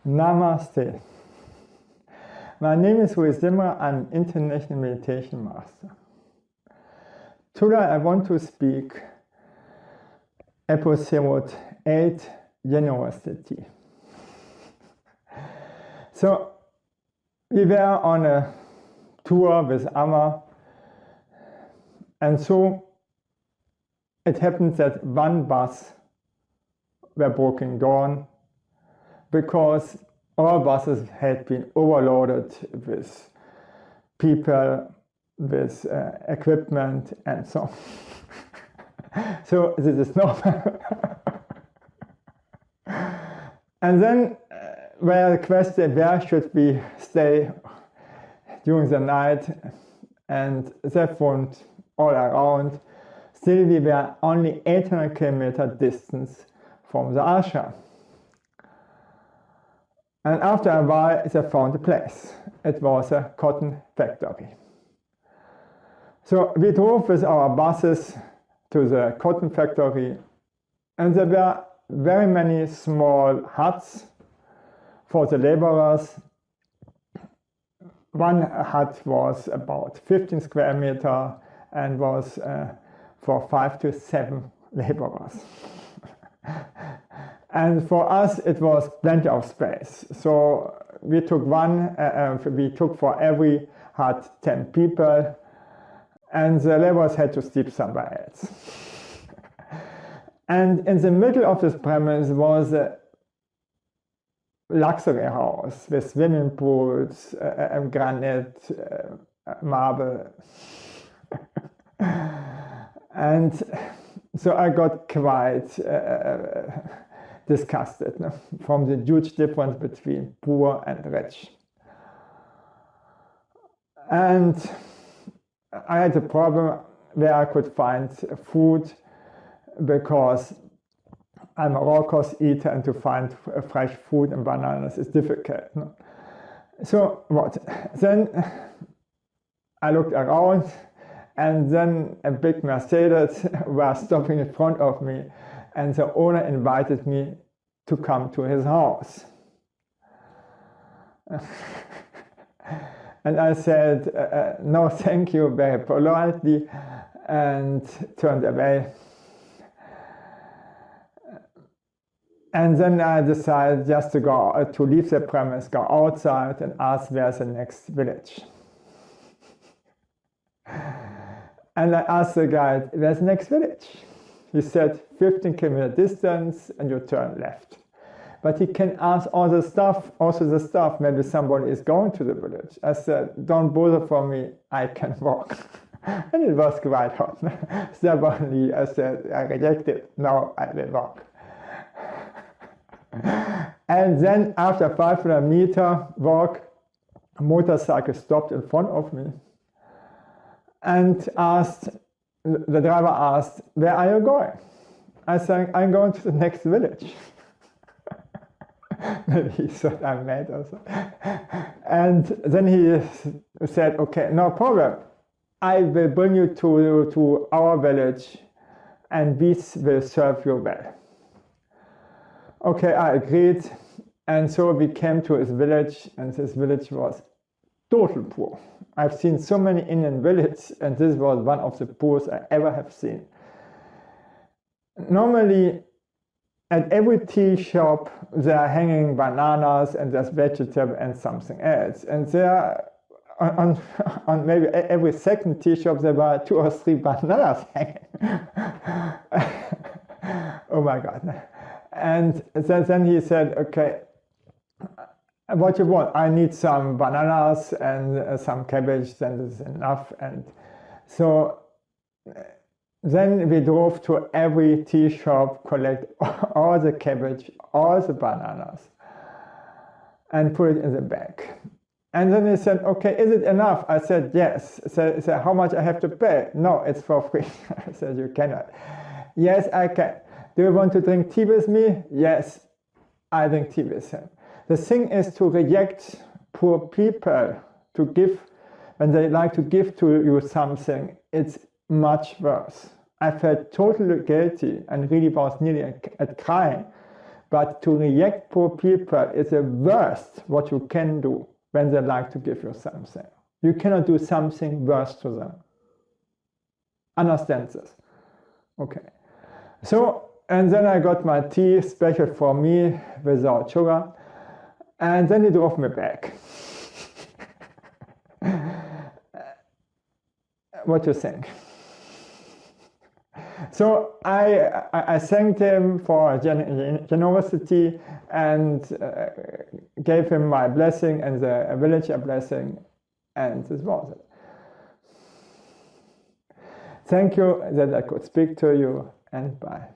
Namaste. My name is Louis Zimmer. I'm an international meditation master. Today I want to speak Episode 8 Generosity. So we were on a tour with Amma, and so it happened that one bus were broken down because all buses had been overloaded with people, with equipment, and so on. So this is normal. And then were requested where should we stay during the night, and they phoned all around. Still we were only 800 kilometers distance from the ashram. And after a while they found a place. It was a cotton factory. So we drove with our buses to the cotton factory, and there were very many small huts for the laborers. One hut was about 15 square meters and was for 5 to 7 laborers. And for us it was plenty of space. So we took for every hut 10 people, and the laborers had to sleep somewhere else. And in the middle of this premise was a luxury house with swimming pools, granite, marble. And so I got quite disgusted from the huge difference between poor and rich. And I had a problem where I could find food, because I'm a raw-cost eater, and to find fresh food and bananas is difficult. So what? Then I looked around, and then a big Mercedes was stopping in front of me, and the owner invited me to come to his house. And I said, no thank you, very politely, and turned away. And then I decided just to leave the premise, go outside and ask where's the next village. And I asked the guide, where's the next village? He said 15 kilometer distance and you turn left. But he can ask also the stuff, maybe somebody is going to the village. I said, don't bother for me, I can walk. And it was quite hot. Stubbornly I said, I rejected, no, I will walk. And then after 500 meter walk, a motorcycle stopped in front of me and the driver asked, where are you going? I said, I'm going to the next village. Maybe he thought I'm mad or something. And then he said, okay, no problem. I will bring you to our village and we will serve you well. Okay, I agreed, and so we came to his village, and this village was total poor. I've seen so many Indian villages, and this was one of the poorest I ever have seen. Normally, at every tea shop, they are hanging bananas, and there's vegetable and something else. And there, on maybe every second tea shop, there were 2 or 3 bananas hanging. Oh my God. And then he said, okay, what you want? I need some bananas and some cabbage, then this is enough. And so then we drove to every tea shop, collect all the cabbage, all the bananas, and put it in the bag. And then he said, okay, is it enough? I said, yes. He said, how much I have to pay? No, it's for free. I said, you cannot. Yes, I can. Do you want to drink tea with me? Yes, I drink tea with him. The thing is to reject poor people, to give, when they like to give to you something, it's much worse. I felt totally guilty and really was nearly at crying But to reject poor people is the worst what you can do when they like to give you something. You cannot do something worse to them. Understand this? Okay. So, and then I got my tea special for me without sugar. And then he drove me back. What do you think? So I thanked him for generosity and gave him my blessing and the village a blessing, and this was it. Thank you that I could speak to you, and bye.